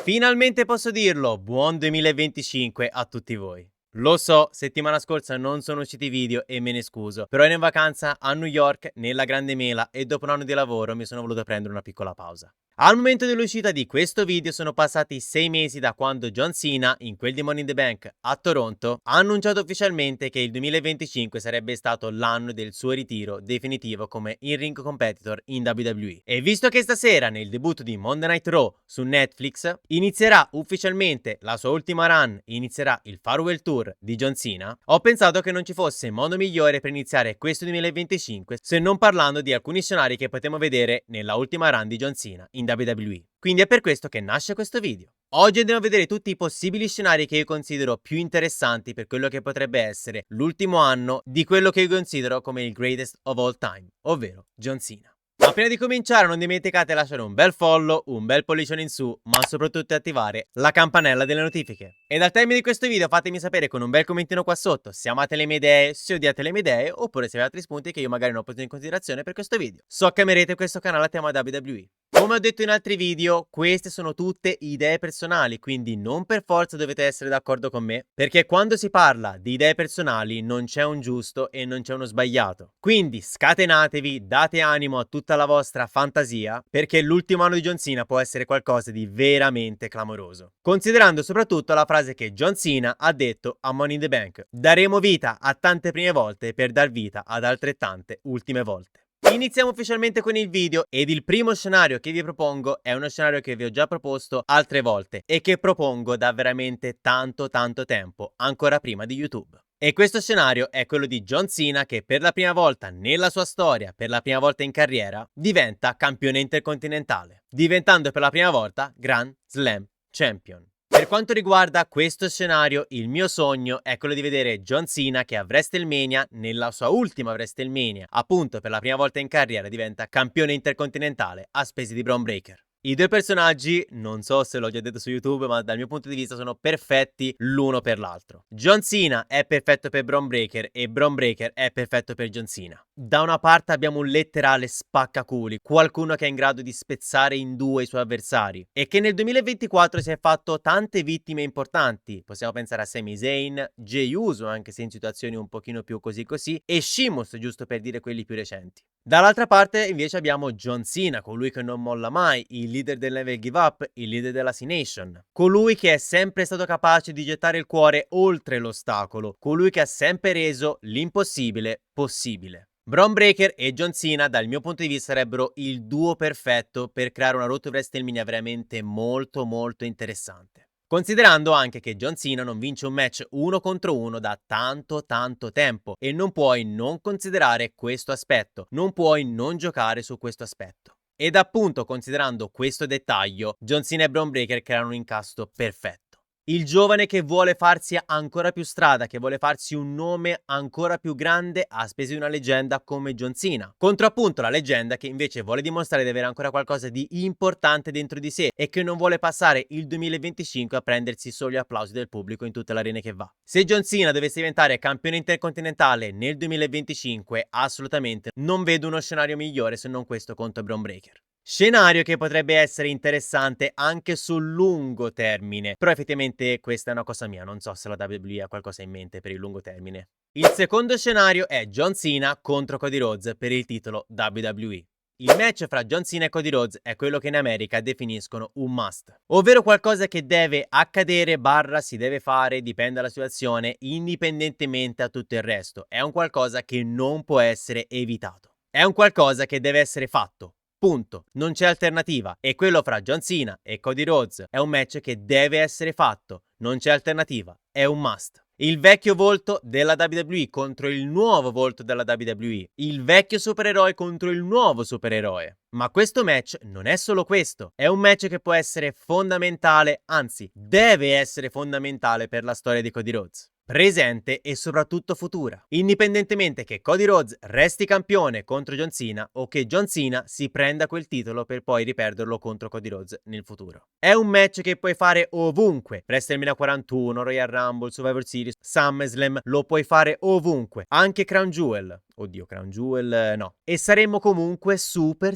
Finalmente posso dirlo, buon 2025 a tutti voi. Lo so, settimana scorsa non sono usciti video e me ne scuso, però ero in vacanza a New York, nella Grande Mela, e dopo un anno di lavoro mi sono voluto prendere una piccola pausa. Al momento dell'uscita di questo video sono passati 6 mesi da quando John Cena, in quel di Money in the Bank a Toronto, ha annunciato ufficialmente che il 2025 sarebbe stato l'anno del suo ritiro definitivo come in-ring competitor in WWE. E visto che stasera, nel debutto di Monday Night Raw su Netflix, inizierà ufficialmente la sua ultima run, inizierà il Farewell Tour di John Cena, ho pensato che non ci fosse modo migliore per iniziare questo 2025 se non parlando di alcuni scenari che potremo vedere nella ultima run di John Cena in WWE. Quindi è per questo che nasce questo video. Oggi andiamo a vedere tutti i possibili scenari che io considero più interessanti per quello che potrebbe essere l'ultimo anno di quello che io considero come il greatest of all time, ovvero John Cena. Ma prima di cominciare non dimenticate di lasciare un bel follow, un bel pollicione in su, ma soprattutto attivare la campanella delle notifiche. E dal termine di questo video fatemi sapere con un bel commentino qua sotto se amate le mie idee, se odiate le mie idee, oppure se avete altri spunti che io magari non ho preso in considerazione per questo video. So che amerete questo canale a tema WWE. Come ho detto in altri video, queste sono tutte idee personali, quindi non per forza dovete essere d'accordo con me, perché quando si parla di idee personali non c'è un giusto e non c'è uno sbagliato. Quindi scatenatevi, date animo a tutta la vostra fantasia, perché l'ultimo anno di John Cena può essere qualcosa di veramente clamoroso. Considerando soprattutto la frase che John Cena ha detto a Money in the Bank: daremo vita a tante prime volte per dar vita ad altrettante ultime volte. Iniziamo ufficialmente con il video ed il primo scenario che vi propongo è uno scenario che vi ho già proposto altre volte e che propongo da veramente tanto tempo, ancora prima di YouTube. E questo scenario è quello di John Cena che per la prima volta nella sua storia, per la prima volta in carriera, diventa campione intercontinentale, diventando per la prima volta Grand Slam Champion. Per quanto riguarda questo scenario, il mio sogno è quello di vedere John Cena che a WrestleMania, nella sua ultima WrestleMania, appunto per la prima volta in carriera diventa campione intercontinentale a spese di Bron Breakker. I due personaggi, non so se l'ho già detto su YouTube, ma dal mio punto di vista sono perfetti l'uno per l'altro. John Cena è perfetto per Bron Breakker e Bron Breakker è perfetto per John Cena. Da una parte abbiamo un letterale spaccaculi, qualcuno che è in grado di spezzare in due i suoi avversari e che nel 2024 si è fatto tante vittime importanti. Possiamo pensare a Sami Zayn, Jey Uso, anche se in situazioni un pochino più così, e Sheamus, giusto per dire quelli più recenti. Dall'altra parte invece abbiamo John Cena, colui che non molla mai, il leader del Never Give Up, il leader della C-Nation, colui che è sempre stato capace di gettare il cuore oltre l'ostacolo, colui che ha sempre reso l'impossibile possibile. Bron Breakker e John Cena dal mio punto di vista sarebbero il duo perfetto per creare una Road to WrestleMania veramente molto interessante. Considerando anche che John Cena non vince un match 1 contro 1 da tanto tempo e non puoi non considerare questo aspetto, non puoi non giocare su questo aspetto. Ed appunto considerando questo dettaglio, John Cena e Bron Breakker creano un incasto perfetto. Il giovane che vuole farsi ancora più strada, che vuole farsi un nome ancora più grande a spese di una leggenda come John Cena, contro appunto la leggenda che invece vuole dimostrare di avere ancora qualcosa di importante dentro di sé e che non vuole passare il 2025 a prendersi solo gli applausi del pubblico in tutte le arene che va. Se John Cena dovesse diventare campione intercontinentale nel 2025, assolutamente non vedo uno scenario migliore se non questo contro Bron Breakker. Scenario che potrebbe essere interessante anche sul lungo termine, però effettivamente questa è una cosa mia, non so se la WWE ha qualcosa in mente per il lungo termine. Il secondo scenario è John Cena contro Cody Rhodes per il titolo WWE. Il match fra John Cena e Cody Rhodes è quello che in America definiscono un must, ovvero qualcosa che deve accadere / si deve fare, dipende dalla situazione, indipendentemente da tutto il resto. È un qualcosa che non può essere evitato. È un qualcosa che deve essere fatto. Punto. Non c'è alternativa. E quello fra John Cena e Cody Rhodes è un match che deve essere fatto. Non c'è alternativa. È un must. Il vecchio volto della WWE contro il nuovo volto della WWE. Il vecchio supereroe contro il nuovo supereroe. Ma questo match non è solo questo. È un match che può essere fondamentale, anzi, deve essere fondamentale per la storia di Cody Rhodes. Presente e soprattutto futura, indipendentemente che Cody Rhodes resti campione contro John Cena o che John Cena si prenda quel titolo per poi riperderlo contro Cody Rhodes nel futuro. È un match che puoi fare ovunque, WrestleMania 41, Royal Rumble, Survivor Series, SummerSlam, lo puoi fare ovunque, anche Crown Jewel. Oddio, Crown Jewel no. E saremmo comunque super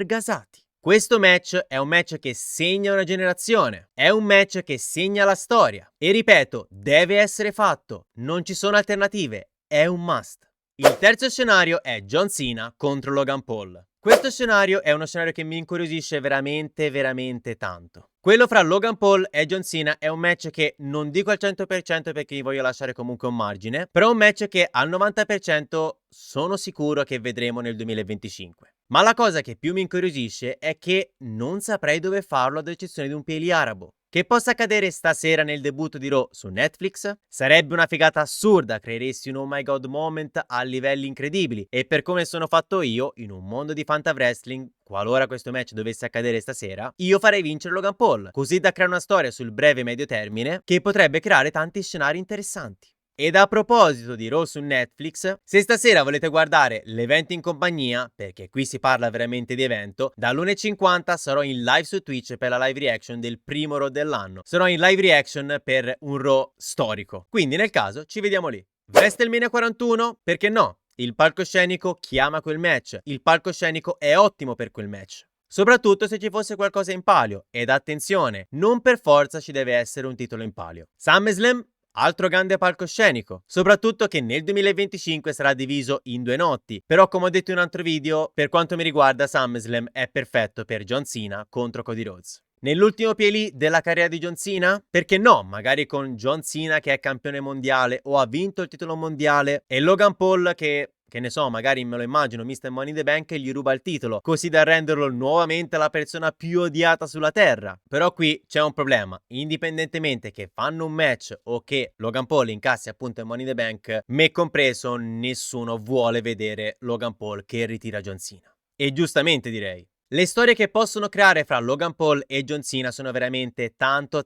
gasati. Questo match è un match che segna una generazione, è un match che segna la storia. E ripeto, deve essere fatto, non ci sono alternative, è un must. Il terzo scenario è John Cena contro Logan Paul. Questo scenario è uno scenario che mi incuriosisce veramente tanto. Quello fra Logan Paul e John Cena è un match che non dico al 100% perché gli voglio lasciare comunque un margine, però è un match che al 90% sono sicuro che vedremo nel 2025. Ma la cosa che più mi incuriosisce è che non saprei dove farlo ad eccezione di un peli arabo. Che possa accadere stasera nel debutto di Raw su Netflix? Sarebbe una figata assurda, creeresti un oh my god moment a livelli incredibili e per come sono fatto io, in un mondo di Fantasy Wrestling, qualora questo match dovesse accadere stasera, io farei vincere Logan Paul, così da creare una storia sul breve e medio termine che potrebbe creare tanti scenari interessanti. Ed a proposito di Raw su Netflix, se stasera volete guardare l'evento in compagnia, perché qui si parla veramente di evento, dall'1:50 sarò in live su Twitch per la live reaction del primo Raw dell'anno. Sarò in live reaction per un Raw storico. Quindi nel caso ci vediamo lì. WrestleMania 41? Perché no? Il palcoscenico chiama quel match. Il palcoscenico è ottimo per quel match. Soprattutto se ci fosse qualcosa in palio. Ed attenzione, non per forza ci deve essere un titolo in palio. SummerSlam? Altro grande palcoscenico, soprattutto che nel 2025 sarà diviso in 2 notti, però come ho detto in un altro video, per quanto mi riguarda SummerSlam è perfetto per John Cena contro Cody Rhodes. Nell'ultimo PLE della carriera di John Cena? Perché no, magari con John Cena che è campione mondiale o ha vinto il titolo mondiale e Logan Paul che ne so, magari me lo immagino, Mr. Money in the Bank e gli ruba il titolo, così da renderlo nuovamente la persona più odiata sulla terra. Però qui c'è un problema, indipendentemente che fanno un match o che Logan Paul incassi appunto il Money in the Bank, me compreso, nessuno vuole vedere Logan Paul che ritira John Cena. E giustamente direi. Le storie che possono creare fra Logan Paul e John Cena sono veramente tanto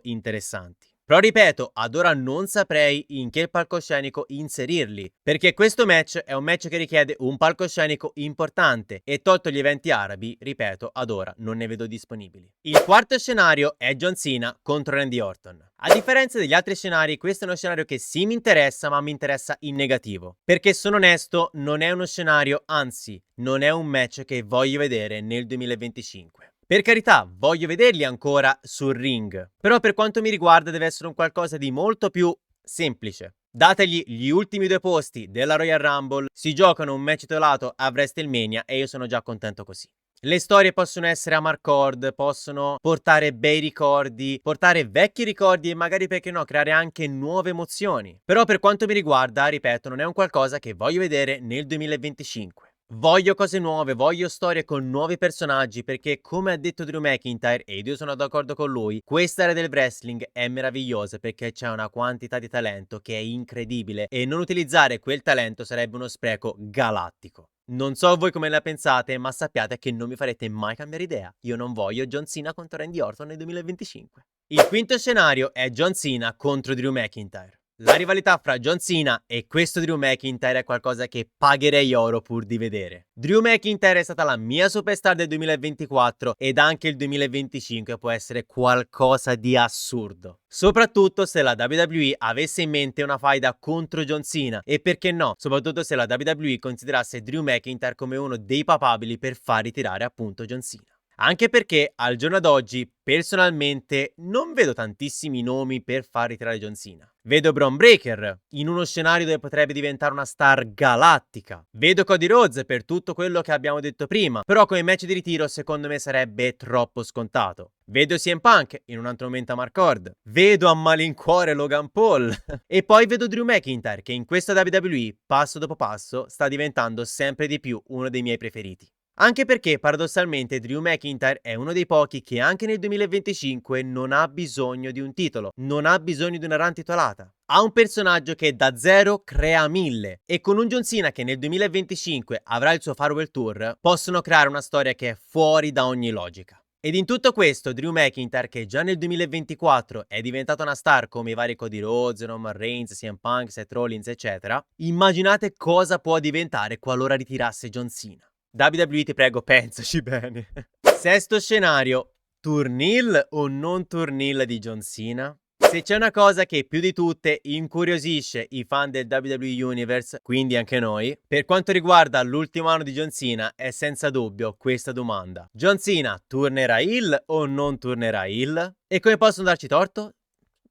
interessanti. Però ripeto, ad ora non saprei in che palcoscenico inserirli, perché questo match è un match che richiede un palcoscenico importante e tolto gli eventi arabi, ripeto, ad ora non ne vedo disponibili. Il quarto scenario è John Cena contro Randy Orton. A differenza degli altri scenari, questo è uno scenario che sì mi interessa, ma mi interessa in negativo. Perché sono onesto, non è uno scenario, anzi, non è un match che voglio vedere nel 2025. Per carità, voglio vederli ancora sul ring, però per quanto mi riguarda deve essere un qualcosa di molto più semplice. Dategli gli ultimi 2 posti della Royal Rumble, si giocano un match titolato a WrestleMania e io sono già contento così. Le storie possono essere amarcord, possono portare bei ricordi, portare vecchi ricordi e magari perché no creare anche nuove emozioni. Però per quanto mi riguarda, ripeto, non è un qualcosa che voglio vedere nel 2025. Voglio cose nuove, voglio storie con nuovi personaggi perché come ha detto Drew McIntyre, ed io sono d'accordo con lui, questa area del wrestling è meravigliosa perché c'è una quantità di talento che è incredibile e non utilizzare quel talento sarebbe uno spreco galattico. Non so voi come la pensate, ma sappiate che non mi farete mai cambiare idea. Io non voglio John Cena contro Randy Orton nel 2025. Il quinto scenario è John Cena contro Drew McIntyre. La rivalità fra John Cena e questo Drew McIntyre è qualcosa che pagherei oro pur di vedere. Drew McIntyre è stata la mia superstar del 2024 ed anche il 2025 può essere qualcosa di assurdo. Soprattutto se la WWE avesse in mente una faida contro John Cena e perché no, soprattutto se la WWE considerasse Drew McIntyre come uno dei papabili per far ritirare appunto John Cena. Anche perché al giorno d'oggi, personalmente, non vedo tantissimi nomi per far ritirare John Cena. Vedo Bron Breakker in uno scenario dove potrebbe diventare una star galattica. Vedo Cody Rhodes per tutto quello che abbiamo detto prima, però come match di ritiro secondo me sarebbe troppo scontato. Vedo CM Punk in un altro momento a Marcord. Vedo a malincuore Logan Paul. E poi vedo Drew McIntyre che in questa WWE, passo dopo passo, sta diventando sempre di più uno dei miei preferiti. Anche perché paradossalmente Drew McIntyre è uno dei pochi che anche nel 2025 non ha bisogno di un titolo, non ha bisogno di una run titolata. Ha un personaggio che da zero crea 1000 e con un John Cena che nel 2025 avrà il suo farewell tour possono creare una storia che è fuori da ogni logica. Ed in tutto questo Drew McIntyre, che già nel 2024 è diventata una star come i vari Cody Rhodes, Roman Reigns, CM Punk, Seth Rollins eccetera, immaginate cosa può diventare qualora ritirasse John Cena. WWE ti prego pensaci bene. Sesto scenario, turnil o non turnil di John Cena? Se c'è una cosa che più di tutte incuriosisce i fan del WWE Universe, quindi anche noi, per quanto riguarda l'ultimo anno di John Cena, è senza dubbio questa domanda. John Cena tornerà heel o non tornerà heel? E come possono darci torto?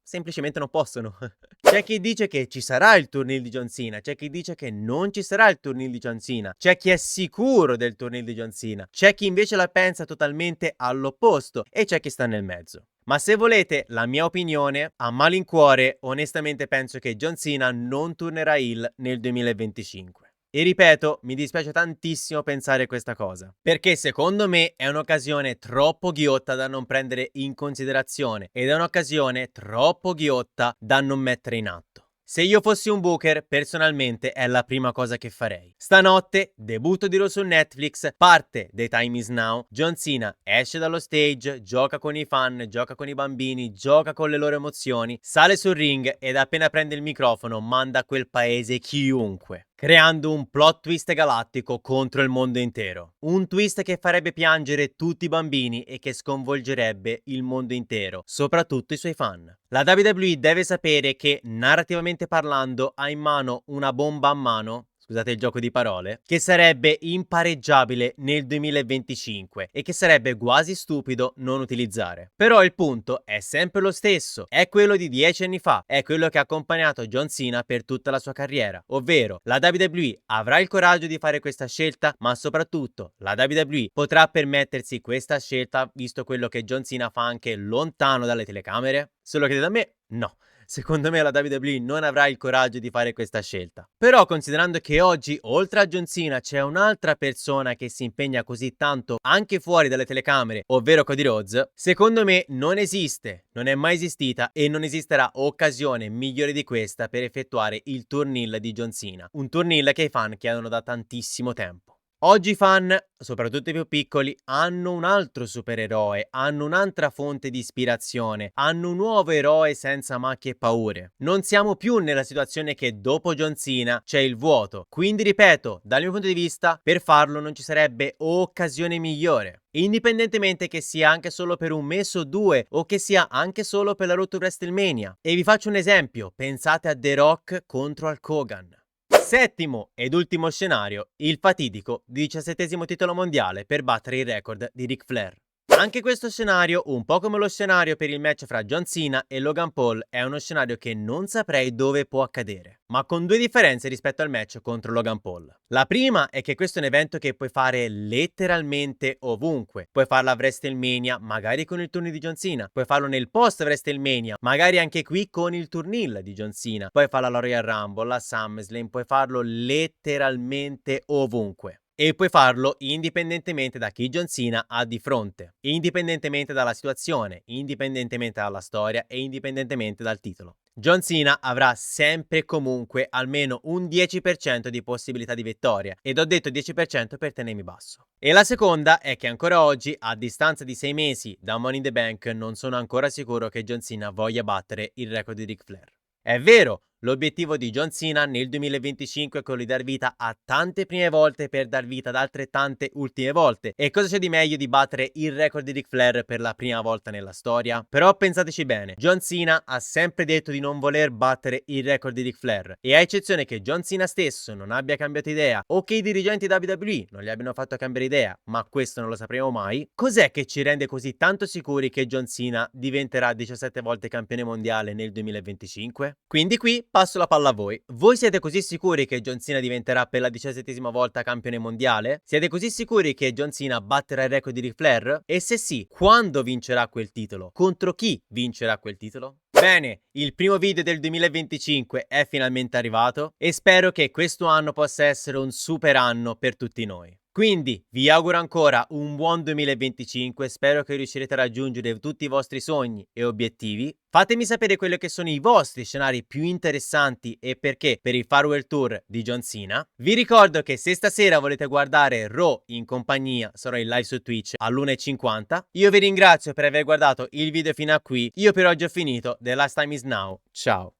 Semplicemente non possono. C'è chi dice che ci sarà il turn heel di John Cena, c'è chi dice che non ci sarà il turn heel di John Cena, c'è chi è sicuro del turn heel di John Cena, c'è chi invece la pensa totalmente all'opposto e c'è chi sta nel mezzo. Ma se volete la mia opinione, a malincuore, onestamente penso che John Cena non tornerà heel nel 2025. E ripeto, mi dispiace tantissimo pensare questa cosa, perché secondo me è un'occasione troppo ghiotta da non prendere in considerazione ed è un'occasione troppo ghiotta da non mettere in atto. Se io fossi un booker, personalmente è la prima cosa che farei. Stanotte, debutto di Raw su Netflix, parte The Time Is Now, John Cena esce dallo stage, gioca con i fan, gioca con i bambini, gioca con le loro emozioni, sale sul ring ed appena prende il microfono manda a quel paese chiunque, creando un plot twist galattico contro il mondo intero. Un twist che farebbe piangere tutti i bambini e che sconvolgerebbe il mondo intero, soprattutto i suoi fan. La WWE deve sapere che, narrativamente parlando, ha in mano una bomba a mano, scusate il gioco di parole, che sarebbe impareggiabile nel 2025 e che sarebbe quasi stupido non utilizzare. Però il punto è sempre lo stesso, è quello di 10 anni fa, è quello che ha accompagnato John Cena per tutta la sua carriera, ovvero la WWE avrà il coraggio di fare questa scelta, ma soprattutto la WWE potrà permettersi questa scelta visto quello che John Cena fa anche lontano dalle telecamere? Se lo chiedete a me, no. Secondo me la WWE non avrà il coraggio di fare questa scelta. Però considerando che oggi, oltre a John Cena, c'è un'altra persona che si impegna così tanto anche fuori dalle telecamere, ovvero Cody Rhodes, secondo me non esiste, non è mai esistita e non esisterà occasione migliore di questa per effettuare il turn heel di John Cena. Un turn heel che i fan chiedono da tantissimo tempo. Oggi i fan, soprattutto i più piccoli, hanno un altro supereroe, hanno un'altra fonte di ispirazione, hanno un nuovo eroe senza macchie e paure. Non siamo più nella situazione che dopo John Cena c'è il vuoto, quindi ripeto, dal mio punto di vista, per farlo non ci sarebbe occasione migliore. Indipendentemente che sia anche solo per un mese o due, o che sia anche solo per la Road to WrestleMania. E vi faccio un esempio, pensate a The Rock contro Hulk Hogan. Settimo ed ultimo scenario, il fatidico 17° titolo mondiale per battere il record di Ric Flair. Anche questo scenario, un po' come lo scenario per il match fra John Cena e Logan Paul, è uno scenario che non saprei dove può accadere, ma con due differenze rispetto al match contro Logan Paul. La prima è che questo è un evento che puoi fare letteralmente ovunque. Puoi farlo a WrestleMania, magari con il turno di John Cena, puoi farlo nel post WrestleMania, magari anche qui con il turn heel di John Cena, puoi farlo alla Royal Rumble, a SummerSlam, puoi farlo letteralmente ovunque. E puoi farlo indipendentemente da chi John Cena ha di fronte, indipendentemente dalla situazione, indipendentemente dalla storia e indipendentemente dal titolo. John Cena avrà sempre e comunque almeno un 10% di possibilità di vittoria, ed ho detto 10% per tenermi basso. E la seconda è che ancora oggi, a distanza di 6 mesi da Money in the Bank, non sono ancora sicuro che John Cena voglia battere il record di Ric Flair. È vero, l'obiettivo di John Cena nel 2025 è quello di dar vita a tante prime volte per dar vita ad altrettante ultime volte. E cosa c'è di meglio di battere il record di Ric Flair per la prima volta nella storia? Però pensateci bene, John Cena ha sempre detto di non voler battere il record di Ric Flair. E a eccezione che John Cena stesso non abbia cambiato idea o che i dirigenti WWE non gli abbiano fatto cambiare idea, ma questo non lo sapremo mai, cos'è che ci rende così tanto sicuri che John Cena diventerà 17 volte campione mondiale nel 2025? Quindi qui passo la palla a voi. Voi siete così sicuri che John Cena diventerà per la 17ª volta campione mondiale? Siete così sicuri che John Cena batterà il record di Ric Flair? E se sì, quando vincerà quel titolo? Contro chi vincerà quel titolo? Bene, il primo video del 2025 è finalmente arrivato e spero che questo anno possa essere un super anno per tutti noi. Quindi vi auguro ancora un buon 2025, spero che riuscirete a raggiungere tutti i vostri sogni e obiettivi. Fatemi sapere quelli che sono i vostri scenari più interessanti e perché per il Farewell Tour di John Cena. Vi ricordo che se stasera volete guardare Raw in compagnia, sarò in live su Twitch all'1:50. Io vi ringrazio per aver guardato il video fino a qui, io per oggi ho finito, The Last Time Is Now, ciao!